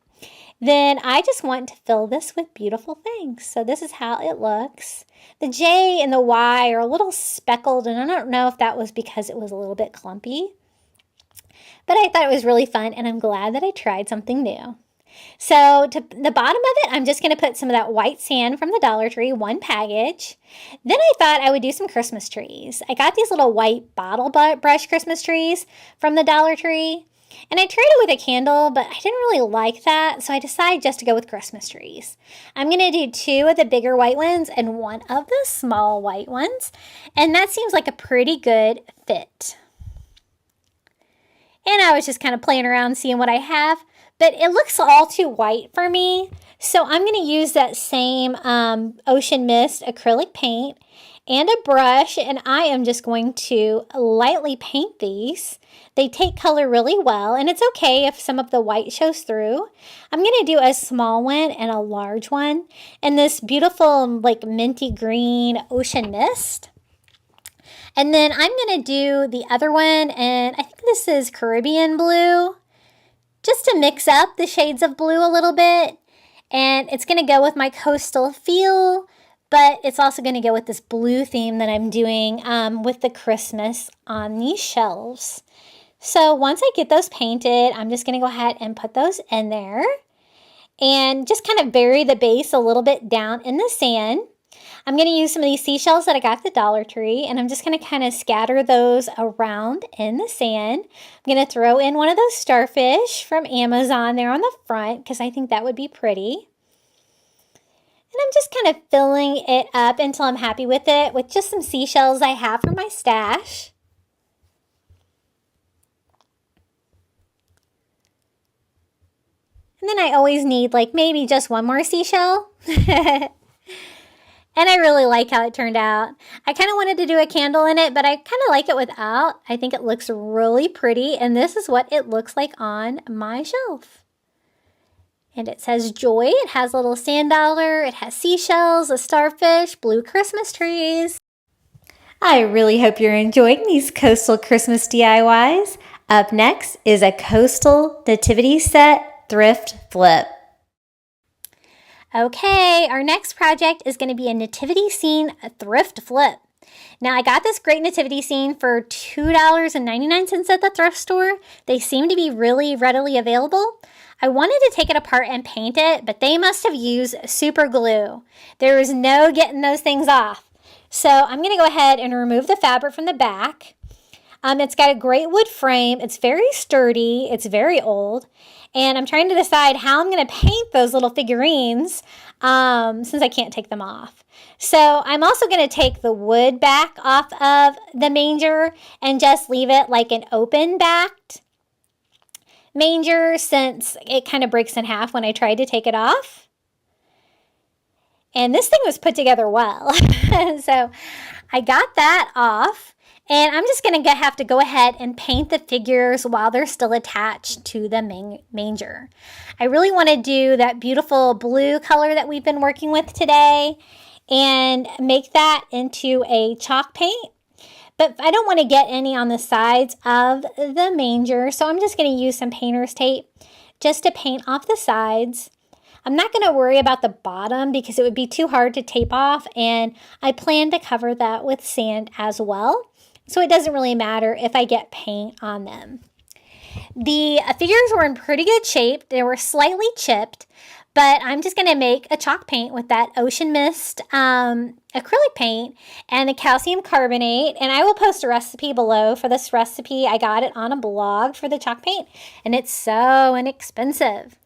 Then I just want to fill this with beautiful things. So this is how it looks. The J and the Y are a little speckled, and I don't know if that was because it was a little bit clumpy. But I thought it was really fun, and I'm glad that I tried something new. So to the bottom of it, I'm just going to put some of that white sand from the Dollar Tree, 1 package. Then I thought I would do some Christmas trees. I got these little white bottle brush Christmas trees from the Dollar Tree. And I tried it with a candle, but I didn't really like that, so I decided just to go with Christmas trees. I'm going to do 2 of the bigger white ones and 1 of the small white ones. And that seems like a pretty good fit. And I was just kind of playing around, seeing what I have. But it looks all too white for me. So I'm going to use that same Ocean Mist acrylic paint and a brush. And I am just going to lightly paint these. They take color really well. And it's okay if some of the white shows through. I'm going to do a small one and a large one. And this beautiful like minty green Ocean Mist. And then I'm going to do the other one, and I think this is Caribbean blue, just to mix up the shades of blue a little bit. And it's going to go with my coastal feel, but it's also going to go with this blue theme that I'm doing with the Christmas on these shelves. So once I get those painted, I'm just going to go ahead and put those in there and just kind of bury the base a little bit down in the sand. I'm going to use some of these seashells that I got at the Dollar Tree, and I'm just going to kind of scatter those around in the sand. I'm going to throw in one of those starfish from Amazon there on the front because I think that would be pretty. And I'm just kind of filling it up until I'm happy with it with just some seashells I have from my stash. And then I always need like maybe just one more seashell. And I really like how it turned out. I kind of wanted to do a candle in it, but I kind of like it without. I think it looks really pretty, and this is what it looks like on my shelf. And it says joy. It has a little sand dollar. It has seashells, a starfish, blue Christmas trees. I really hope you're enjoying these coastal Christmas DIYs. Up next is a coastal nativity set thrift flip. Okay, our next project is going to be a nativity scene thrift flip. Now, I got this great nativity scene for $2.99 at the thrift store. They seem to be really readily available. I wanted to take it apart and paint it, but they must have used super glue. There was no getting those things off. So I'm going to go ahead and remove the fabric from the back. It's got a great wood frame. It's very sturdy. It's very old. And I'm trying to decide how I'm going to paint those little figurines since I can't take them off. So I'm also going to take the wood back off of the manger and just leave it like an open backed manger since it kind of breaks in half when I tried to take it off. And this thing was put together well. So I got that off. And I'm just going to have to go ahead and paint the figures while they're still attached to the manger. I really want to do that beautiful blue color that we've been working with today and make that into a chalk paint. But I don't want to get any on the sides of the manger, so I'm just going to use some painter's tape just to paint off the sides. I'm not going to worry about the bottom because it would be too hard to tape off, and I plan to cover that with sand as well. So it doesn't really matter if I get paint on them. The figures were in pretty good shape. They were slightly chipped, but I'm just going to make a chalk paint with that Ocean Mist acrylic paint and the calcium carbonate. And I will post a recipe below for this recipe. I got it on a blog for the chalk paint, and it's so inexpensive.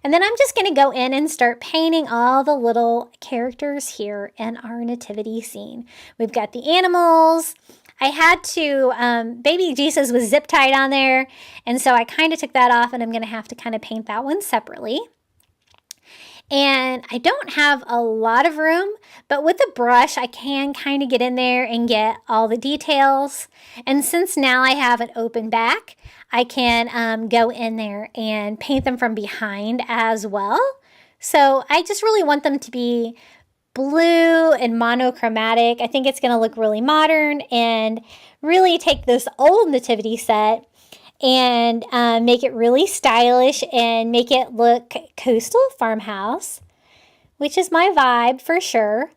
And then I'm just going to go in and start painting all the little characters here in our nativity scene. We've got the animals. I had to, baby Jesus was zip tied on there, and so I kind of took that off, and I'm going to have to kind of paint that one separately. And I don't have a lot of room, but with a brush, I can kind of get in there and get all the details. And since now I have an open back, I can go in there and paint them from behind as well. So I just really want them to be blue and monochromatic. I think it's going to look really modern and really take this old nativity set and make it really stylish and make it look coastal farmhouse, which is my vibe for sure.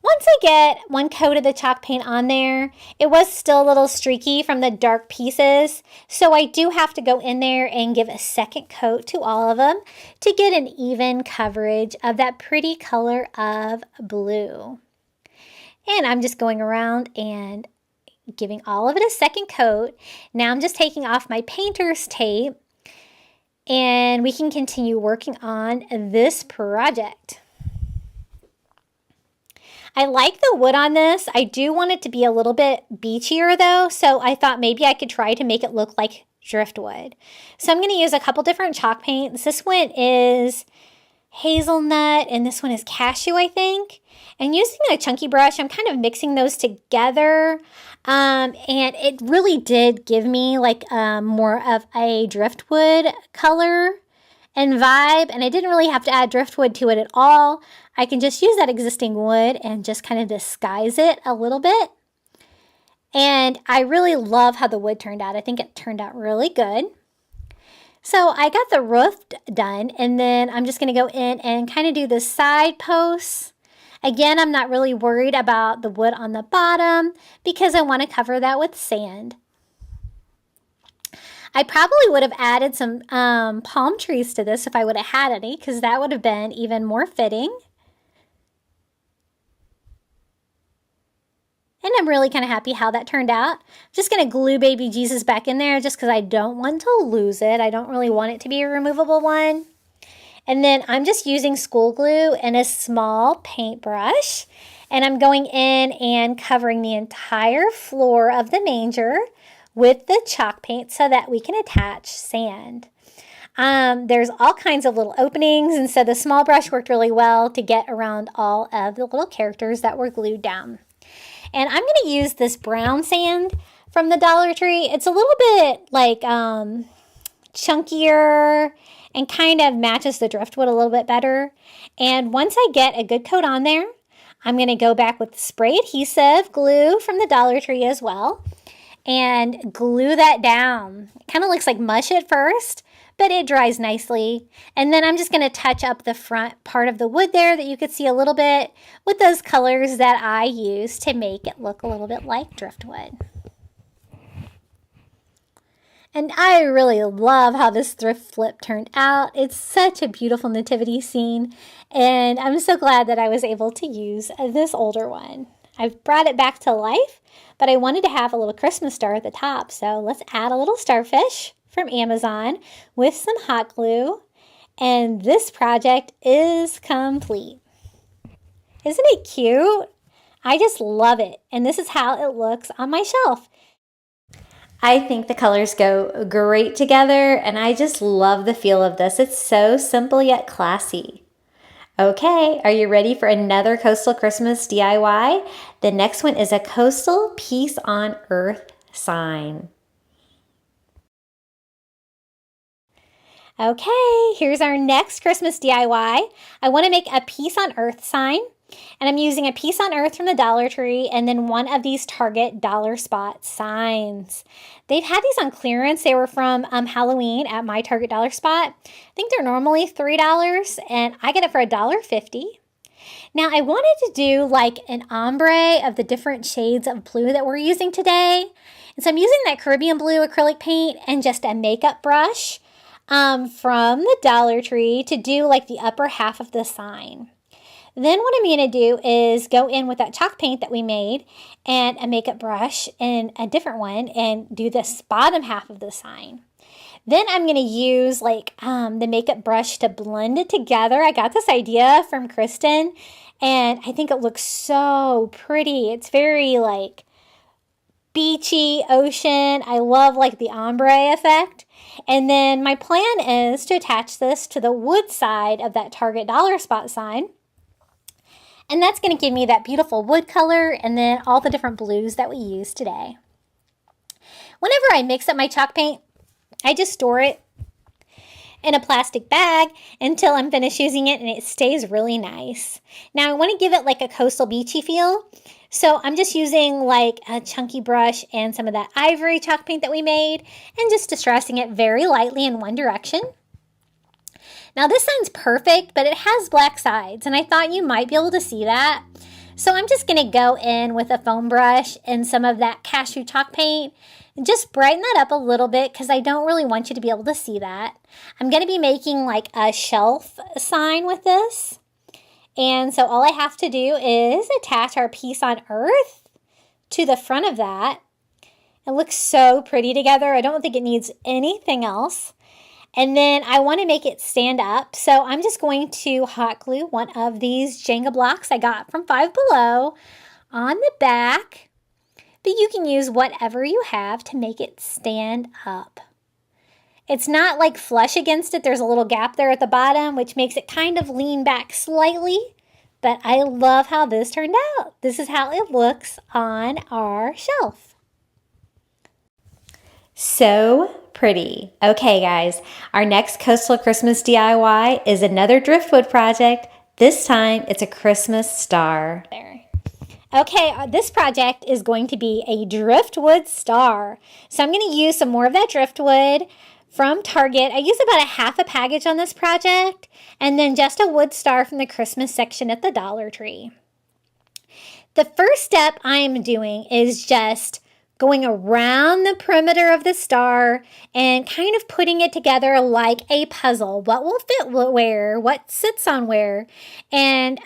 Once I get one coat of the chalk paint on there, it was still a little streaky from the dark pieces, so I do have to go in there and give a second coat to all of them to get an even coverage of that pretty color of blue. And I'm just going around and giving all of it a second coat. Now I'm just taking off my painter's tape, and we can continue working on this project. I like the wood on this. I do want it to be a little bit beachier though, so I thought maybe I could try to make it look like driftwood. So I'm going to use a couple different chalk paints. This one is hazelnut and this one is cashew, I think. And using a chunky brush, I'm kind of mixing those together. And it really did give me like more of a driftwood color and vibe, and I didn't really have to add driftwood to it at all. I can just use that existing wood and just kind of disguise it a little bit. And I really love how the wood turned out. I think it turned out really good. So I got the roof done, and then I'm just going to go in and kind of do the side posts. Again, I'm not really worried about the wood on the bottom because I want to cover that with sand. I probably would have added some palm trees to this if I would have had any, because that would have been even more fitting. And I'm really kind of happy how that turned out. I'm just going to glue baby Jesus back in there just because I don't want to lose it. I don't really want it to be a removable one. And then I'm just using school glue and a small paintbrush. And I'm going in and covering the entire floor of the manger with the chalk paint so that we can attach sand. There's all kinds of little openings, and so the small brush worked really well to get around all of the little characters that were glued down. And I'm going to use this brown sand from the Dollar Tree. It's a little bit like chunkier and kind of matches the driftwood a little bit better. And once I get a good coat on there, I'm going to go back with spray adhesive glue from the Dollar Tree as well and glue that down. It kind of looks like mush at first, but it dries nicely. And then I'm just going to touch up the front part of the wood there that you could see a little bit with those colors that I use to make it look a little bit like driftwood. And I really love how this thrift flip turned out. It's such a beautiful nativity scene, and I'm so glad that I was able to use this older one. I've brought it back to life, but I wanted to have a little Christmas star at the top, so let's add a little starfish from Amazon with some hot glue, and this project is complete. Isn't it cute? I just love it, and this is how it looks on my shelf. I think the colors go great together, and I just love the feel of this. It's so simple yet classy. Okay, are you ready for another Coastal Christmas DIY? The next one is a coastal Peace on Earth sign. Okay, here's our next Christmas DIY. I want to make a Peace on Earth sign. And I'm using a Peace on Earth from the Dollar Tree and then one of these Target Dollar Spot signs. They've had these on clearance. They were from Halloween at my Target Dollar Spot. I think they're normally $3 and I get it for $1.50. Now I wanted to do like an ombre of the different shades of blue that we're using today. And so I'm using that Caribbean blue acrylic paint and just a makeup brush from the Dollar Tree to do like the upper half of the sign. Then what I'm going to do is go in with that chalk paint that we made and a makeup brush and a different one and do this bottom half of the sign. Then I'm going to use like the makeup brush to blend it together. I got this idea from Kristen and I think it looks so pretty. It's very like beachy, ocean. I love like the ombre effect. And then my plan is to attach this to the wood side of that Target Dollar Spot sign. And that's going to give me that beautiful wood color and then all the different blues that we use today. Whenever I mix up my chalk paint, I just store it in a plastic bag until I'm finished using it and it stays really nice. Now I want to give it like a coastal beachy feel. So I'm just using like a chunky brush and some of that ivory chalk paint that we made and just distressing it very lightly in one direction. Now this sign's perfect, but it has black sides, and I thought you might be able to see that. So I'm just going to go in with a foam brush and some of that cashew chalk paint and just brighten that up a little bit because I don't really want you to be able to see that. I'm going to be making like a shelf sign with this. And so all I have to do is attach our Peace on Earth to the front of that. It looks so pretty together. I don't think it needs anything else. And then I want to make it stand up. So I'm just going to hot glue one of these Jenga blocks I got from Five Below on the back. But you can use whatever you have to make it stand up. It's not like flush against it. There's a little gap there at the bottom, which makes it kind of lean back slightly. But I love how this turned out. This is how it looks on our shelf. So pretty. Okay, guys, our next Coastal Christmas DIY is another Driftwood project. This time, it's a Christmas star. There. Okay, this project is going to be a Driftwood star. So I'm going to use some more of that Driftwood from Target. I use about a half a package on this project, and then just a wood star from the Christmas section at the Dollar Tree. The first step I'm doing is just going around the perimeter of the star and kind of putting it together like a puzzle. What will fit where, what sits on where, and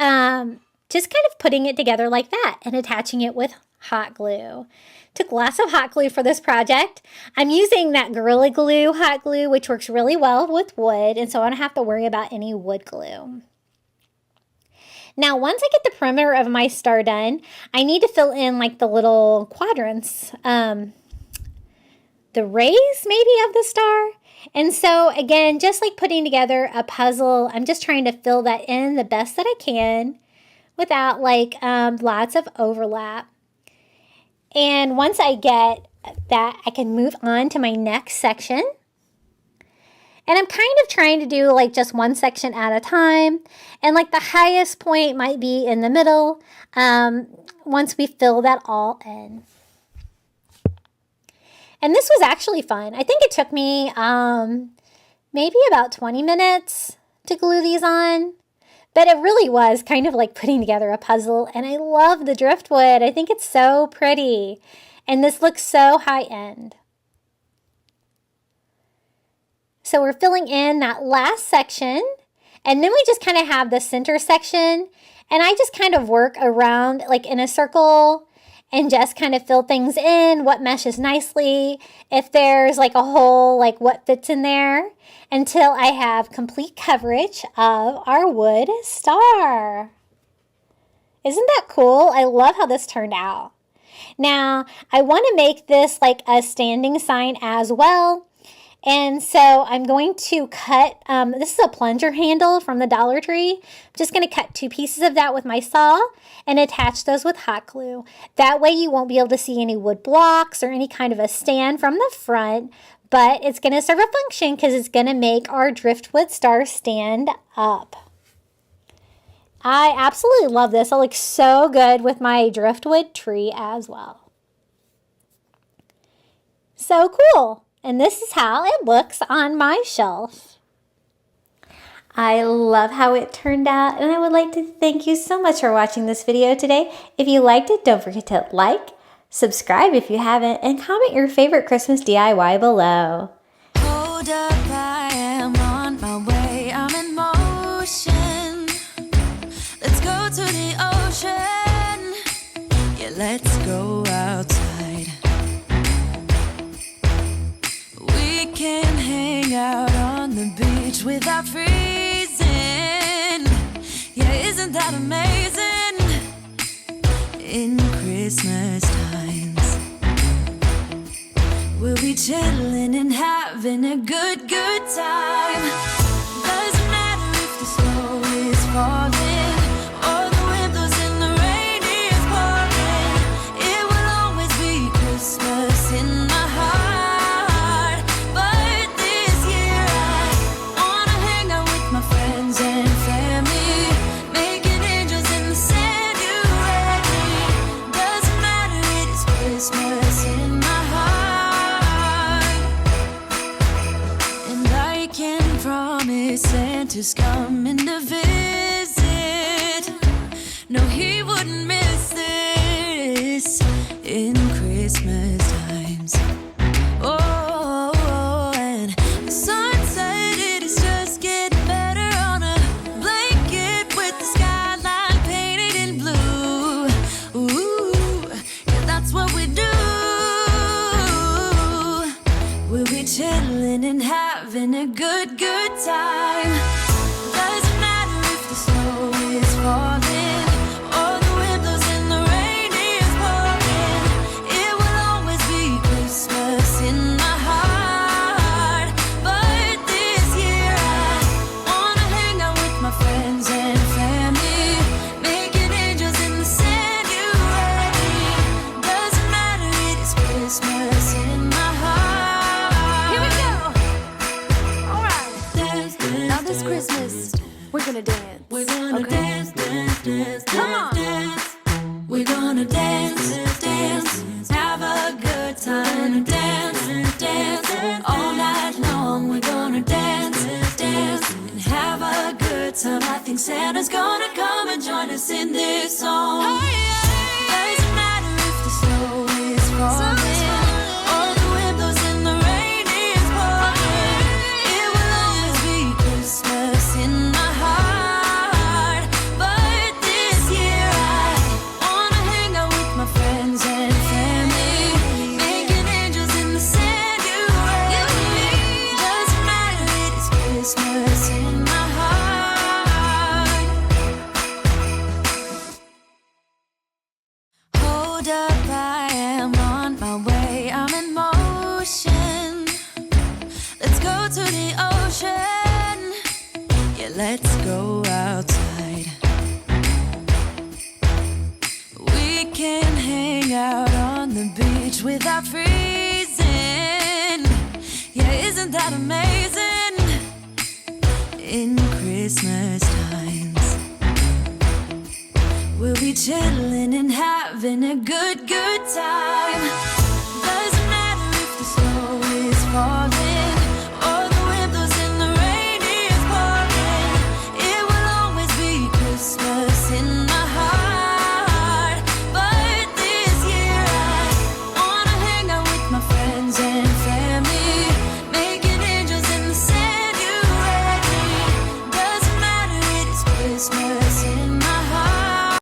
just kind of putting it together like that and attaching it with hot glue. Took lots of hot glue for this project. I'm using that Gorilla Glue hot glue, which works really well with wood, and so I don't have to worry about any wood glue. Now, once I get the perimeter of my star done, I need to fill in like the little quadrants, the rays maybe of the star. And so again, just like putting together a puzzle, I'm just trying to fill that in the best that I can without like lots of overlap. And once I get that, I can move on to my next section. And I'm kind of trying to do like just one section at a time. And like the highest point might be in the middle once we fill that all in. And this was actually fun. I think it took me maybe about 20 minutes to glue these on. But it really was kind of like putting together a puzzle. And I love the driftwood. I think it's so pretty. And this looks so high-end. So we're filling in that last section. And then we just kind of have the center section. And I just kind of work around like in a circle and just kind of fill things in, what meshes nicely, if there's like a hole, like what fits in there, until I have complete coverage of our wood star. Isn't that cool? I love how this turned out. Now, I want to make this like a standing sign as well. And so I'm going to cut, this is a plunger handle from the Dollar Tree. I'm just going to cut 2 pieces of that with my saw and attach those with hot glue. That way you won't be able to see any wood blocks or any kind of a stand from the front, but it's going to serve a function because it's going to make our driftwood star stand up. I absolutely love this. It looks so good with my driftwood tree as well. So cool. And this is how it looks on my shelf. I love how it turned out, and I would like to thank you so much for watching this video today. If you liked it, don't forget to like, subscribe if you haven't, and comment your favorite Christmas DIY below. Hold up, I am on my way, I'm in motion. Let's go to the ocean. Yeah, let's go outside. We can hang out on the beach without freezing. Yeah, isn't that amazing? In Christmas times, we'll be chilling and having a good time. Doesn't matter if the snow is falling or the wind blows and the rain is pouring. It will always be Christmas in my heart. But this year I wanna hang out with my friends and family, making angels in the sand. You ready? Doesn't matter, it is Christmas in my heart. And I can promise Santa's coming to visit. No, he wouldn't miss this in Christmas times. Oh, and the sunset, it is just getting better on a blanket with the skyline painted in blue. Ooh, yeah, that's what we do. We'll be chilling and having a good time. Doesn't matter if the snow is falling or the wind blows and the rain is pouring. It will always be Christmas in my heart. But this year I wanna hang out with my friends and family, making angels in the sand. You ready? Doesn't matter, it is Christmas in my heart. Here we go. All right. Dance, dance, now this Christmas, we're gonna dance. We're gonna dance, dance, dance, come on. Dance. We're gonna dance, dance, have a good time. Dance, dance, all night long. We're gonna dance, dance, and have a good time. I think Santa's gonna come and join us in this song. Doesn't matter if the snow is falling or the wind blows and the rain is pouring. It will always be Christmas in my heart. But this year I wanna hang out with my friends and family, making angels in the sand. You ready? Doesn't matter, it is Christmas in my heart. Hold up, I am on my way, I'm in motion. Let's go to the ocean. Yeah, let's go outside. We can hang out on the beach without freezing. Yeah, isn't that amazing? Christmas times. We'll be chilling and having a good